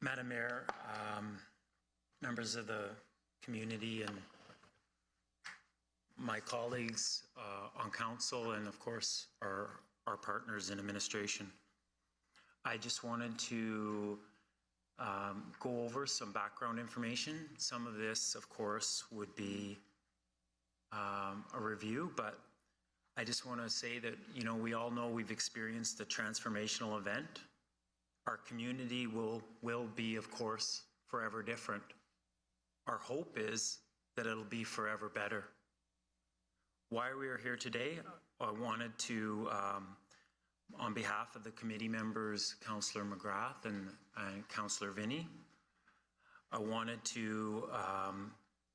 Madam Mayor, members of the community and my colleagues on council, and of course our partners in administration. I just wanted to go over some background information. Some of this, of course, would be a review, but I just want to say that, you know, we all know we've experienced a transformational event. Our community will be, of course, forever different. Our hope is that it'll be forever better. Why we are here today, I wanted to, on behalf of the committee members, Councillor McGrath and Councillor Vinnie, I wanted to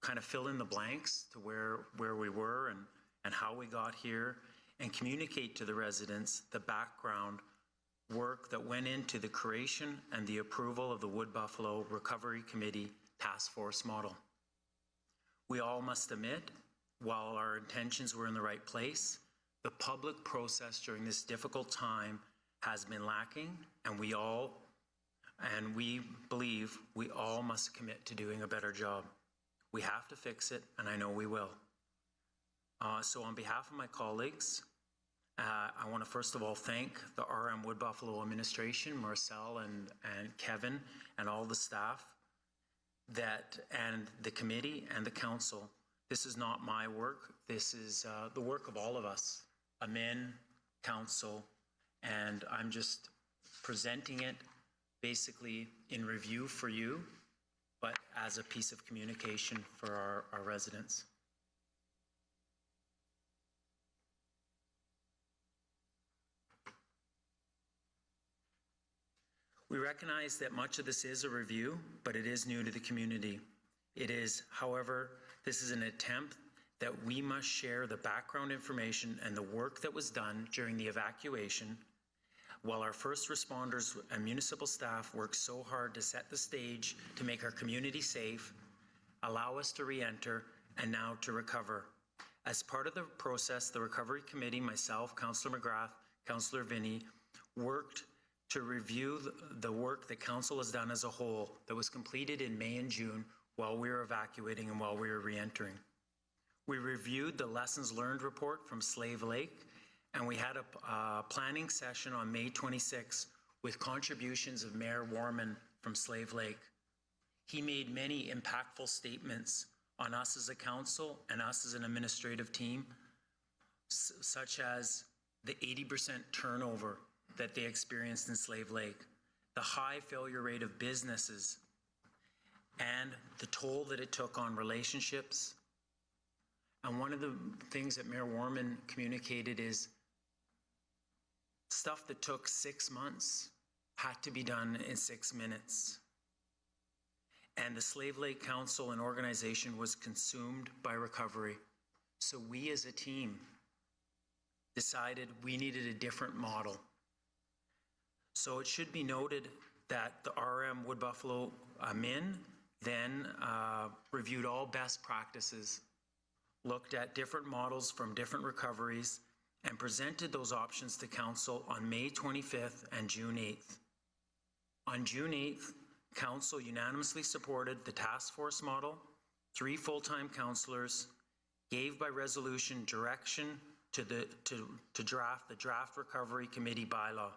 kind of fill in the blanks to where we were and how we got here, and communicate to the residents the background work that went into the creation and the approval of the Wood Buffalo Recovery Committee Task Force model. We all must admit, while our intentions were in the right place, the public process during this difficult time has been lacking, and we believe we all must commit to doing a better job. We have to fix it, and I know we will. So on behalf of my colleagues, I want to first of all thank the RM Wood Buffalo administration, Marcel and Kevin, and all the staff and the committee and the council. This is not my work. This is the work of all of us, admin, council, and I'm just presenting it basically in review for you, but as a piece of communication for our residents. We recognize that much of this is a review, but it is new to the community. It is, however, this is an attempt that we must share the background information and the work that was done during the evacuation, while our first responders and municipal staff worked so hard to set the stage to make our community safe, allow us to re-enter, and now to recover. As part of the process, the Recovery Committee, myself, Councillor McGrath, Councillor Vinnie, worked to review the work that council has done as a whole that was completed in May and June while we were evacuating and while we were re-entering. We reviewed the lessons learned report from Slave Lake, and we had a planning session on May 26 with contributions of Mayor Warman from Slave Lake. He made many impactful statements on us as a council and us as an administrative team, such as the 80% turnover that they experienced in Slave Lake, the high failure rate of businesses, and the toll that it took on relationships. And one of the things that Mayor Warman communicated is stuff that took 6 months had to be done in 6 minutes. And the Slave Lake Council and organization was consumed by recovery. So we as a team decided we needed a different model. So it should be noted that the RM Wood Buffalo MIN then reviewed all best practices, looked at different models from different recoveries, and presented those options to Council on May 25th and June 8th. On June 8th, Council unanimously supported the task force model, 3 full-time councillors, gave by resolution direction to draft the Draft Recovery Committee bylaw.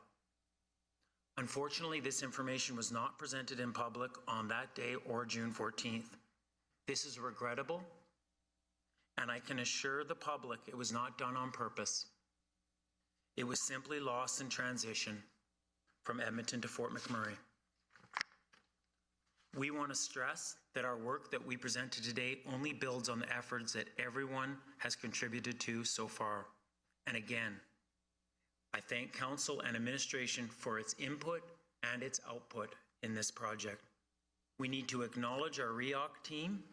Unfortunately, this information was not presented in public on that day or June 14th. This is regrettable, and I can assure the public it was not done on purpose. It was simply lost in transition from Edmonton to Fort McMurray. We want to stress that our work that we presented today only builds on the efforts that everyone has contributed to so far. And again, I thank Council and administration for its input and its output in this project. We need to acknowledge our REOC team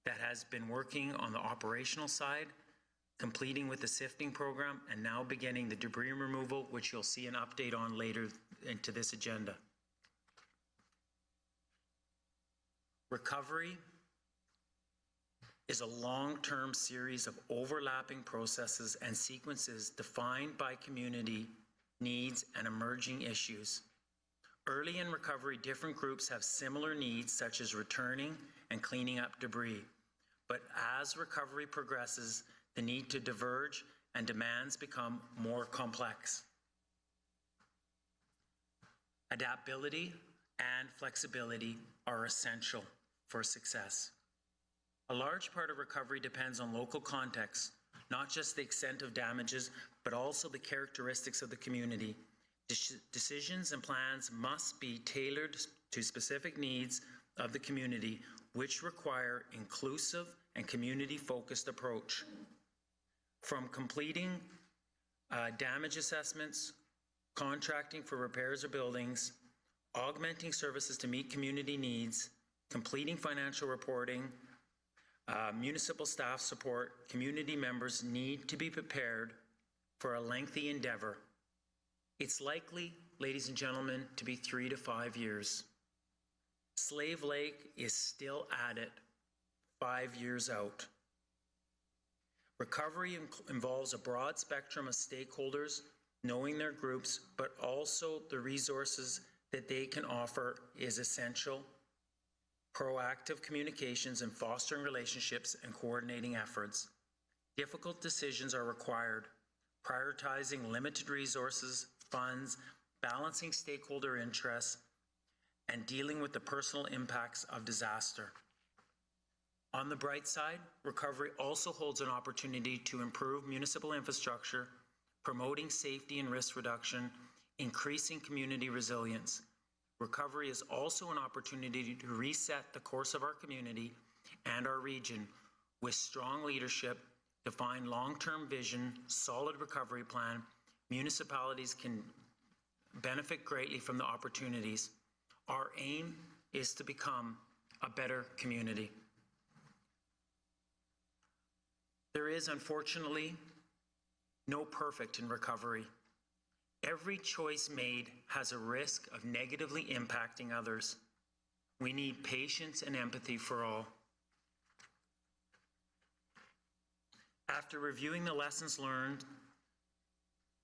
that has been working on the operational side, completing with the sifting program, and now beginning the debris removal, which you'll see an update on later into this agenda. Recovery is a long-term series of overlapping processes and sequences defined by community needs and emerging issues. Early in recovery, different groups have similar needs, such as returning and cleaning up debris. But as recovery progresses, the need to diverge and demands become more complex. Adaptability and flexibility are essential for success. A large part of recovery depends on local context, not just the extent of damages, but also the characteristics of the community. Decisions and plans must be tailored to specific needs of the community, which require inclusive and community-focused approach. From completing damage assessments, contracting for repairs of buildings, augmenting services to meet community needs, completing financial reporting, municipal staff support, community members need to be prepared for a lengthy endeavor. It's likely, ladies and gentlemen, to be 3 to 5 years. Slave Lake is still at it 5 years out. Recovery involves a broad spectrum of stakeholders, knowing their groups, but also the resources that they can offer is essential. Proactive communications and fostering relationships and coordinating efforts. Difficult decisions are required. Prioritizing limited resources, funds, balancing stakeholder interests, and dealing with the personal impacts of disaster. On the bright side, recovery also holds an opportunity to improve municipal infrastructure, promoting safety and risk reduction, increasing community resilience. Recovery is also an opportunity to reset the course of our community and our region with strong leadership, define long-term vision, solid recovery plan. Municipalities can benefit greatly from the opportunities. Our aim is to become a better community. There is, unfortunately, no perfect in recovery. Every choice made has a risk of negatively impacting others. We need patience and empathy for all. After reviewing the lessons learned,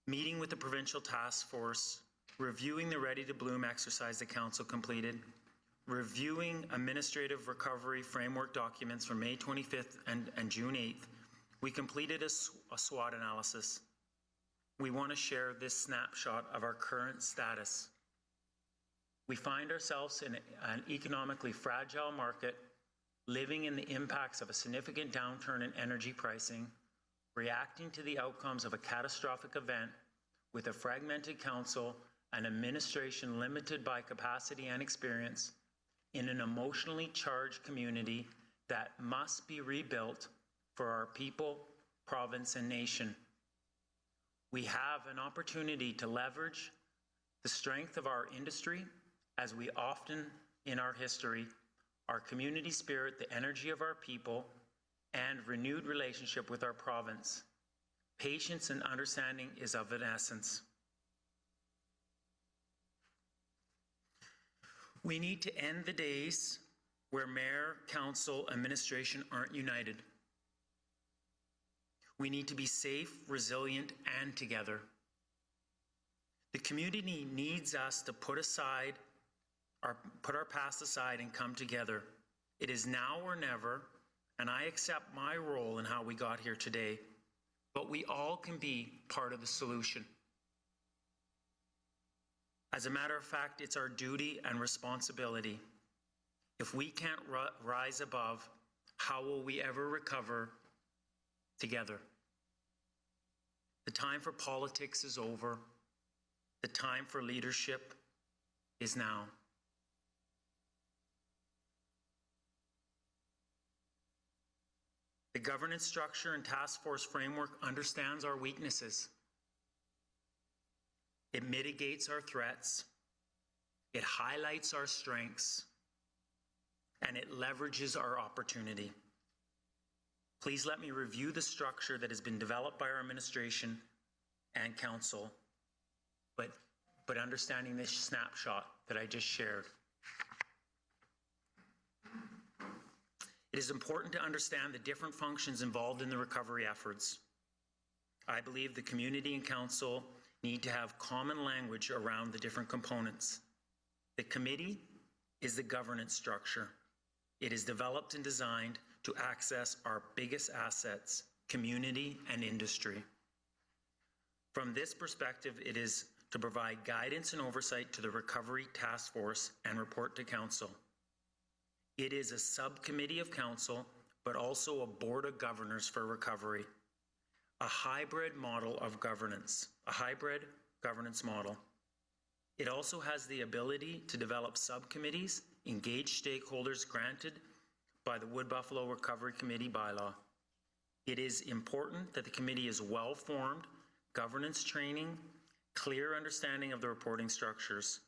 meeting with the provincial task force, reviewing the Ready to Bloom exercise the Council completed, reviewing administrative recovery framework documents from May 25th and June 8th, we completed a SWOT analysis. We want to share this snapshot of our current status. We find ourselves in an economically fragile market, living in the impacts of a significant downturn in energy pricing, reacting to the outcomes of a catastrophic event with a fragmented council, an administration limited by capacity and experience, in an emotionally charged community that must be rebuilt for our people, province, and nation. We have an opportunity to leverage the strength of our industry, as we often in our history, our community spirit, the energy of our people, and renewed relationship with our province. Patience and understanding is of an essence. We need to end the days where mayor, council, administration aren't united. We need to be safe, resilient, and together. The community needs us to put our past aside and come together. It is now or never, and I accept my role in how we got here today, but we all can be part of the solution. As a matter of fact, it's our duty and responsibility. If we can't rise above, how will we ever recover together? The time for politics is over. The time for leadership is now. The governance structure and task force framework understands our weaknesses. It mitigates our threats. It highlights our strengths. And it leverages our opportunity. Please let me review the structure that has been developed by our administration and council, but understanding this snapshot that I just shared. It is important to understand the different functions involved in the recovery efforts. I believe the community and council need to have common language around the different components. The committee is the governance structure. It is developed and designed to access our biggest assets, community and industry. From this perspective, it is to provide guidance and oversight to the Recovery Task Force and report to Council. It is a subcommittee of Council, but also a Board of Governors for recovery, a hybrid model of governance, a hybrid governance model. It also has the ability to develop subcommittees, engage stakeholders granted by the Wood Buffalo Recovery Committee bylaw. It is important that the committee is well-formed, governance training, clear understanding of the reporting structures.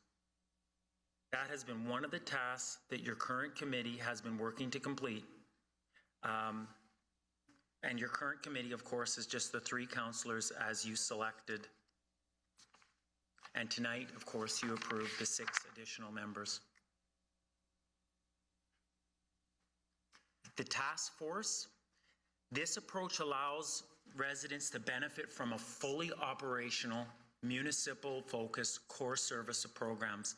That has been one of the tasks that your current committee has been working to complete. And your current committee, of course, is just the 3 councillors as you selected. And tonight, of course, you approved the 6 additional members. The task force, this approach allows residents to benefit from a fully operational, municipal-focused core service of programs,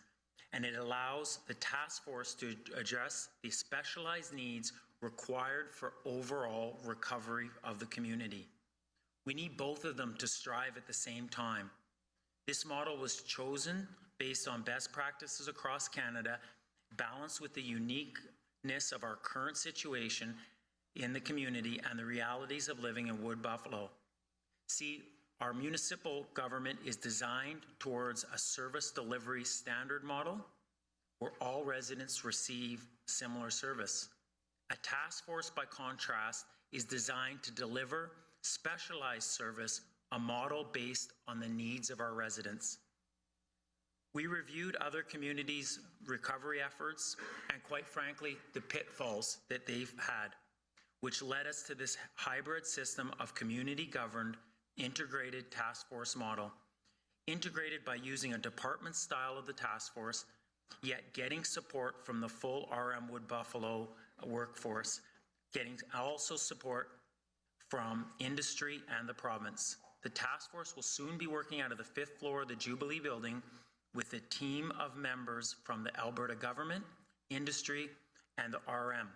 and it allows the task force to address the specialized needs required for overall recovery of the community. We need both of them to strive at the same time. This model was chosen based on best practices across Canada, balanced with the uniqueness of our current situation in the community and the realities of living in Wood Buffalo. See, our municipal government is designed towards a service delivery standard model where all residents receive similar service. A task force, by contrast, is designed to deliver specialized service, a model based on the needs of our residents. We reviewed other communities' recovery efforts and, quite frankly, the pitfalls that they've had, which led us to this hybrid system of community-governed, integrated task force model, integrated by using a department style of the task force, yet getting support from the full RM Wood Buffalo workforce, getting also support from industry and the province. The task force will soon be working out of the 5th floor of the Jubilee building with a team of members from the Alberta government, industry, and the RM.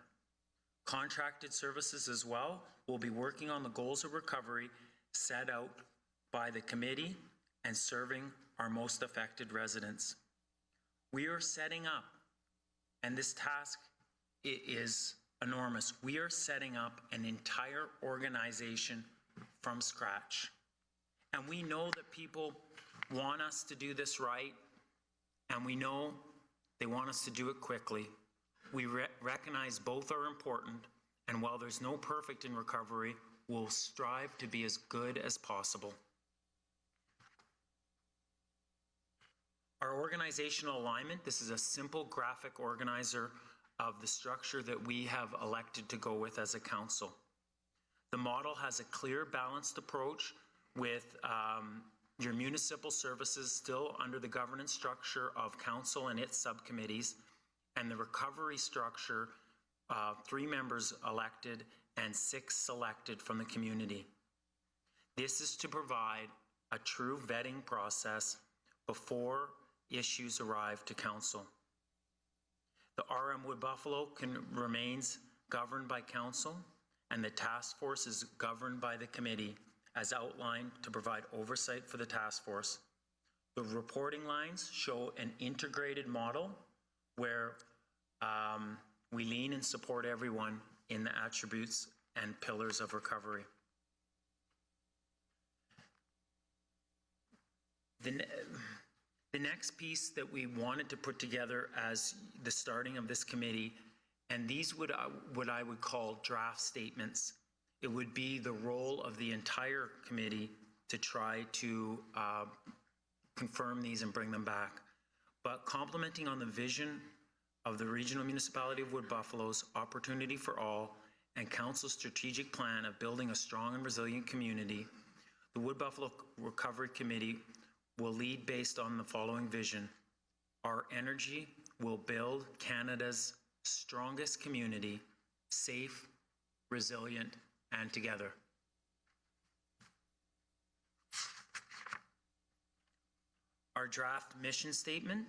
Contracted services as well will be working on the goals of recovery set out by the committee and serving our most affected residents. We are setting up, and this task is enormous, we are setting up an entire organization from scratch. And we know that people want us to do this right, and we know they want us to do it quickly. We recognize both are important, and while there's no perfect in recovery, we'll strive to be as good as possible. Our organizational alignment, this is a simple graphic organizer of the structure that we have elected to go with as a council. The model has a clear, balanced approach with your municipal services still under the governance structure of council and its subcommittees, and the recovery structure, 3 members elected and 6 selected from the community. This is to provide a true vetting process before issues arrive to council. The RM Wood Buffalo remains governed by council, and the task force is governed by the committee as outlined to provide oversight for the task force. The reporting lines show an integrated model where we lean and support everyone in the attributes and pillars of recovery. The next piece that we wanted to put together as the starting of this committee, and these what I would call draft statements. It would be the role of the entire committee to try to confirm these and bring them back. But complementing on the vision of the Regional Municipality of Wood Buffalo's Opportunity for All and Council's strategic plan of building a strong and resilient community, the Wood Buffalo Recovery Committee will lead based on the following vision. Our energy will build Canada's strongest community, safe, resilient, and together. Our draft mission statement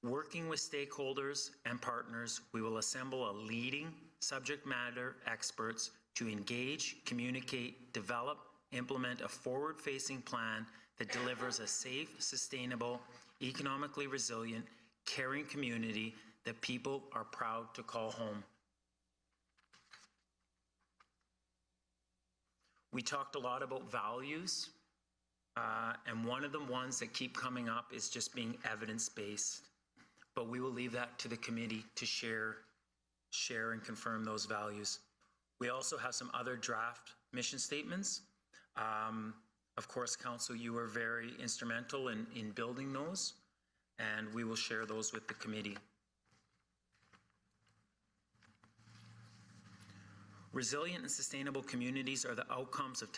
Working with stakeholders and partners, we will assemble a leading subject matter experts to engage, communicate, develop, implement a forward-facing plan that delivers a safe, sustainable, economically resilient, caring community that people are proud to call home. We talked a lot about values, and one of the ones that keep coming up is just being evidence-based. But we will leave that to the committee to share and confirm those values. We also have some other draft mission statements. Of course, Council, you were very instrumental in building those, and we will share those with the committee. Resilient and sustainable communities are the outcomes of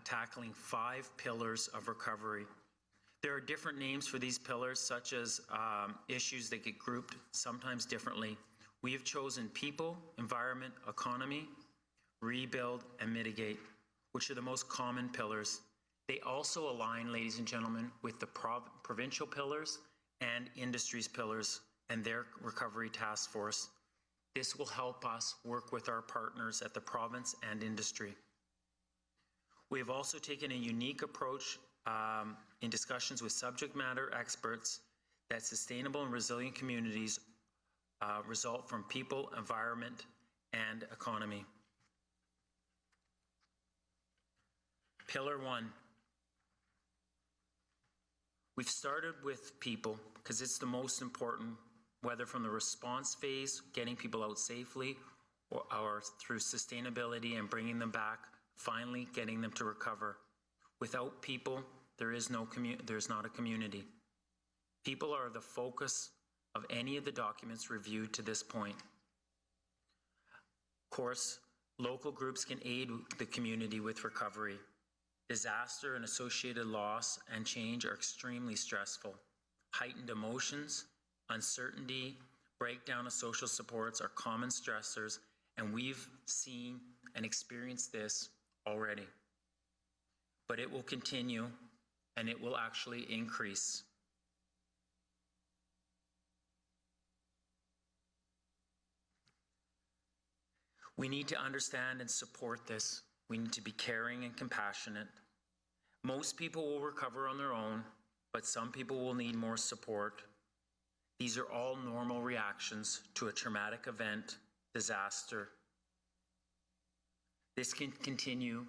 tackling 5 pillars of recovery. There are different names for these pillars, such as issues that get grouped sometimes differently. We have chosen people, environment, economy, rebuild, and mitigate, which are the most common pillars. They also align, ladies and gentlemen, with the provincial pillars and industries pillars and their recovery task force. This will help us work with our partners at the province and industry. We have also taken a unique approach in discussions with subject matter experts that sustainable and resilient communities result from people, environment, and economy. Pillar 1. We've started with people because it's the most important, whether from the response phase, getting people out safely, or through sustainability and bringing them back, finally getting them to recover. Without people, there's not a community. People are the focus of any of the documents reviewed to this point. Of course, local groups can aid the community with recovery. Disaster and associated loss and change are extremely stressful. Heightened emotions, uncertainty, breakdown of social supports are common stressors, and we've seen and experienced this already. But it will continue, and it will actually increase. We need to understand and support this. We need to be caring and compassionate. Most people will recover on their own, but some people will need more support. These are all normal reactions to a traumatic event, disaster. This can continue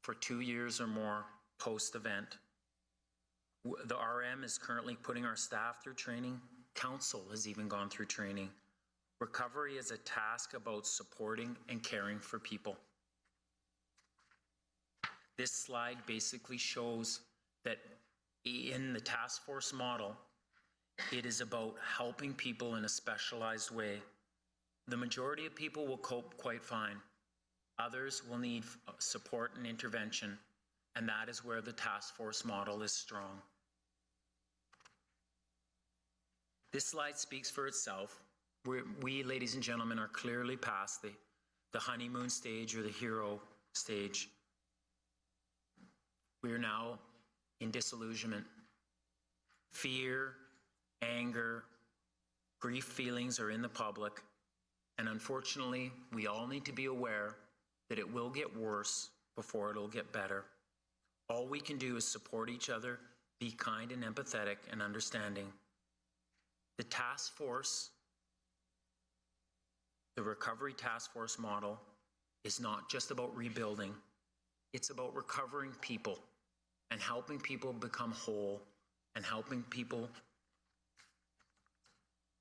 for 2 years or more post-event. The RM is currently putting our staff through training. Council has even gone through training. Recovery is a task about supporting and caring for people. This slide basically shows that in the task force model, it is about helping people in a specialized way. The majority of people will cope quite fine. Others will need support and intervention, and that is where the task force model is strong. This slide speaks for itself. We, ladies and gentlemen, are clearly past the honeymoon stage or the hero stage. We are now in disillusionment. Fear, anger, grief feelings are in the public, and unfortunately, we all need to be aware that it will get worse before it'll get better. All we can do is support each other, be kind and empathetic and understanding. The task force, the recovery task force model, is not just about rebuilding. It's about recovering people and helping people become whole and helping people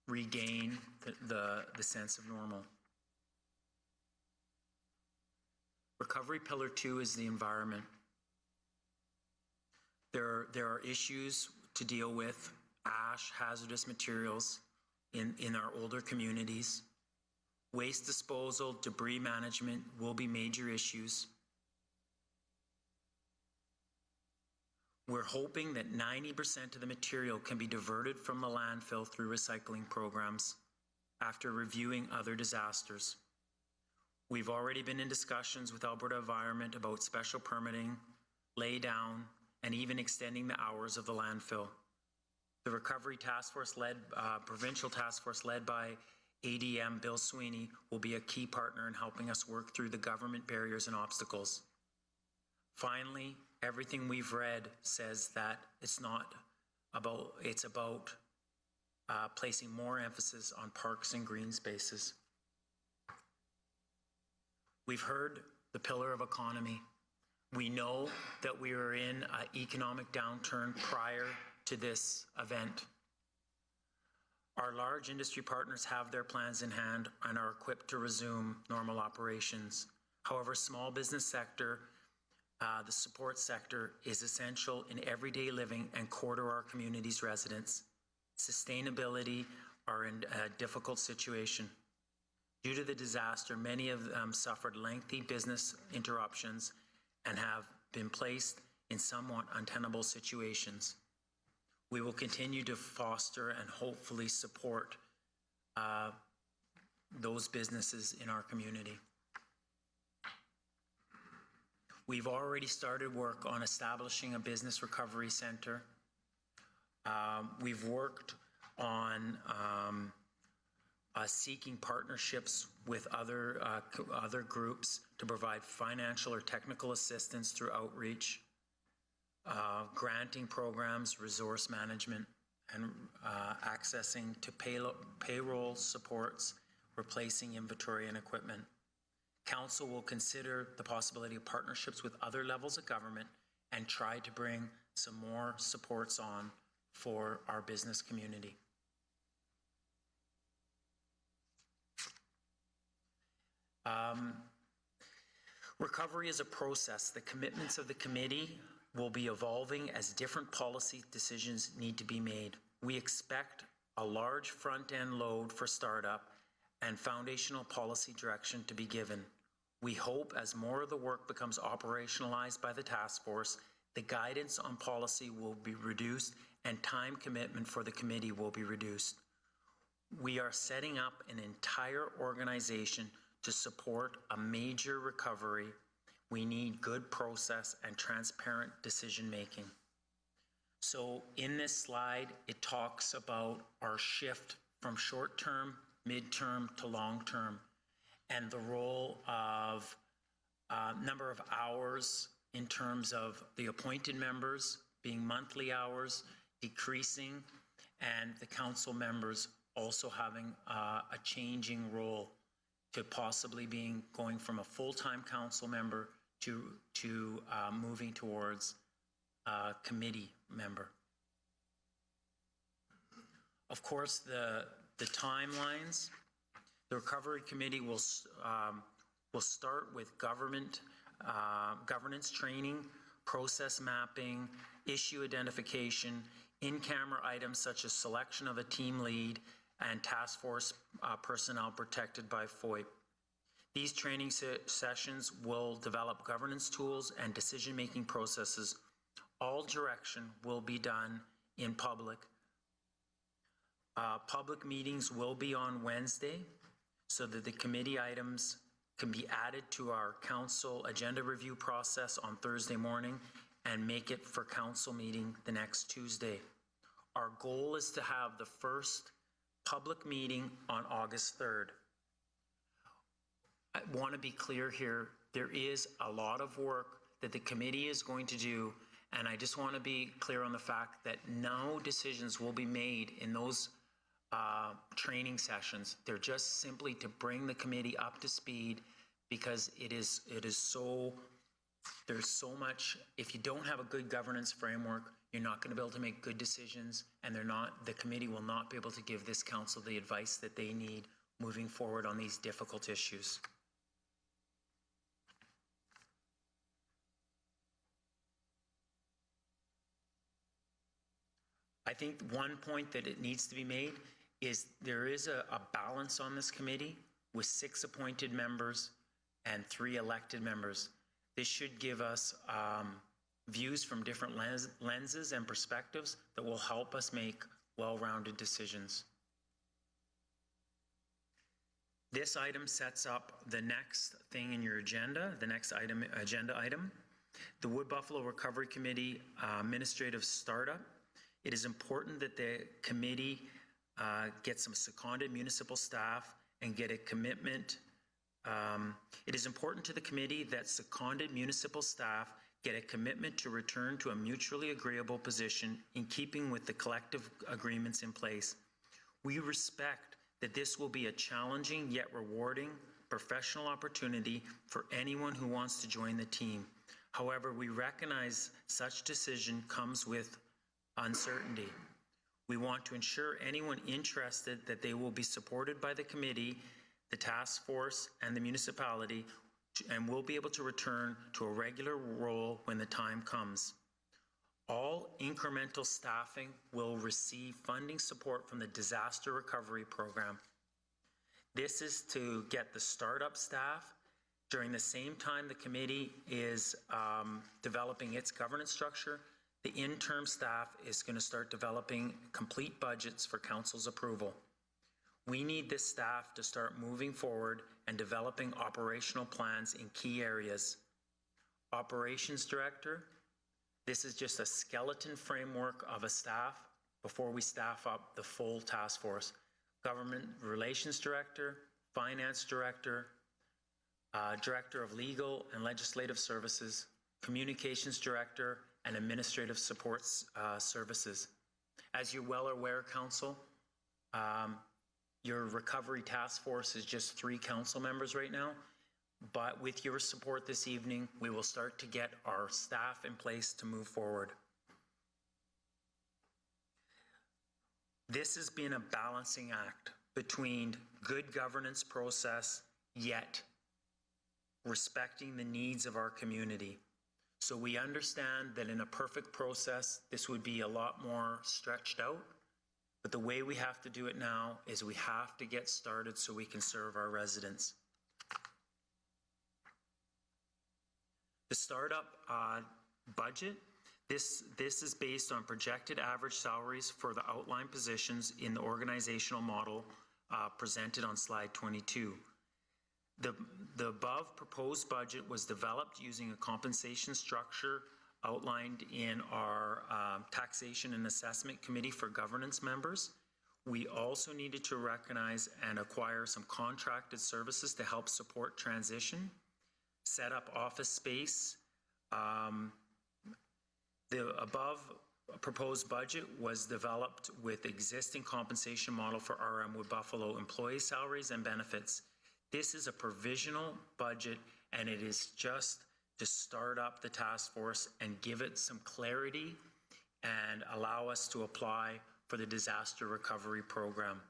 regain the sense of normal. Recovery pillar 2 is the environment. There are issues to deal with, ash, hazardous materials in our older communities. Waste disposal, debris management will be major issues. We're hoping that 90% of the material can be diverted from the landfill through recycling programs after reviewing other disasters. We've already been in discussions with Alberta Environment about special permitting, lay down, and even extending the hours of the landfill. The Recovery Task Force provincial task force led by ADM Bill Sweeney will be a key partner in helping us work through the government barriers and obstacles. Finally, everything we've read says that it's about placing more emphasis on parks and green spaces. We've heard the pillar of economy. We know that we were in an economic downturn prior to this event. Our large industry partners have their plans in hand and are equipped to resume normal operations. However, small business sector, the support sector, is essential in everyday living and core to our community's residents. Sustainability are in a difficult situation. Due to the disaster, many of them suffered lengthy business interruptions and have been placed in somewhat untenable situations. We will continue to foster and hopefully support those businesses in our community. We've already started work on establishing a business recovery center. We've worked on seeking partnerships with other groups to provide financial or technical assistance through outreach, granting programs, resource management, and accessing to payroll supports, replacing inventory and equipment. Council will consider the possibility of partnerships with other levels of government and try to bring some more supports on for our business community. Recovery is a process. The commitments of the committee will be evolving as different policy decisions need to be made. We expect a large front-end load for startup and foundational policy direction to be given. We hope as more of the work becomes operationalized by the task force, the guidance on policy will be reduced and time commitment for the committee will be reduced. We are setting up an entire organization to support a major recovery. We need good process and transparent decision making. So in this slide, it talks about our shift from short-term, mid-term to long-term, and the role of number of hours in terms of the appointed members being monthly hours, decreasing, and the council members also having a changing role to possibly going from a full-time council member to moving towards a committee member. Of course, the timelines. The Recovery Committee will start with governance training, process mapping, issue identification, in-camera items such as selection of a team lead and task force personnel protected by FOIP. These training sessions will develop governance tools and decision-making processes. All direction will be done in public. Public meetings will be on Wednesday so that the committee items can be added to our council agenda review process on Thursday morning and make it for council meeting the next Tuesday. Our goal is to have the first public meeting on August 3rd. I want to be clear here, there is a lot of work that the committee is going to do, and I just want to be clear on the fact that no decisions will be made in those training sessions. They're just simply to bring the committee up to speed, because there's so much. If you don't have a good governance framework, you're not going to be able to make good decisions, and the committee will not be able to give this council the advice that they need moving forward on these difficult issues. I think one point that it needs to be made is there is a balance on this committee with 6 appointed members and 3 elected members. This should give us views from different lenses and perspectives that will help us make well-rounded decisions. This item sets up the next thing in your agenda, the next agenda item. The Wood Buffalo Recovery Committee Administrative Startup It is important that the committee get some seconded municipal staff and get a commitment. It is important to the committee that seconded municipal staff get a commitment to return to a mutually agreeable position in keeping with the collective agreements in place. We respect that this will be a challenging yet rewarding professional opportunity for anyone who wants to join the team. However, we recognize such decision comes with uncertainty. We want to ensure anyone interested that they will be supported by the committee, the task force, and the municipality, and will be able to return to a regular role when the time comes. All incremental staffing will receive funding support from the Disaster Recovery Program. This is to get the startup staff during the same time the committee is developing its governance structure. The interim staff is going to start developing complete budgets for council's approval. We need this staff to start moving forward and developing operational plans in key areas. Operations Director, this is just a skeleton framework of a staff before we staff up the full task force. Government Relations Director, Finance Director, Director of Legal and Legislative Services, Communications Director, and Administrative Support Services. As you're well aware, Council, your recovery task force is just 3 council members right now, but with your support this evening, we will start to get our staff in place to move forward. This has been a balancing act between good governance process, yet respecting the needs of our community. So we understand that in a perfect process, this would be a lot more stretched out. But the way we have to do it now is we have to get started so we can serve our residents. The startup budget, this is based on projected average salaries for the outlined positions in the organizational model presented on slide 22. The above proposed budget was developed using a compensation structure outlined in our Taxation and Assessment Committee for Governance members. We also needed to recognize and acquire some contracted services to help support transition, set up office space. The above proposed budget was developed with existing compensation model for RM Wood Buffalo employee salaries and benefits. This is a provisional budget, and it is just to start up the task force and give it some clarity and allow us to apply for the disaster recovery program.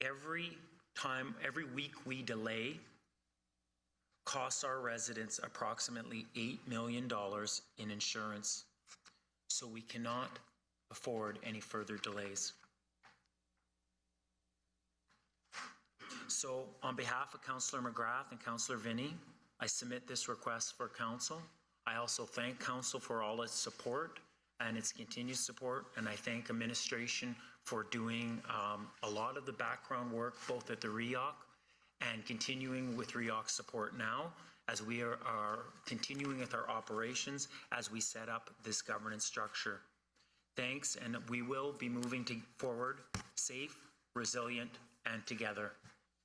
Every week we delay costs our residents approximately $8 million in insurance, so we cannot afford any further delays. So on behalf of Councillor McGrath and Councillor Vinnie, I submit this request for council. I also thank council for all its support and its continued support, and I thank administration for doing a lot of the background work both at the REOC and continuing with REOC support now as we are continuing with our operations as we set up this governance structure. Thanks, and we will be moving forward safe, resilient, and together.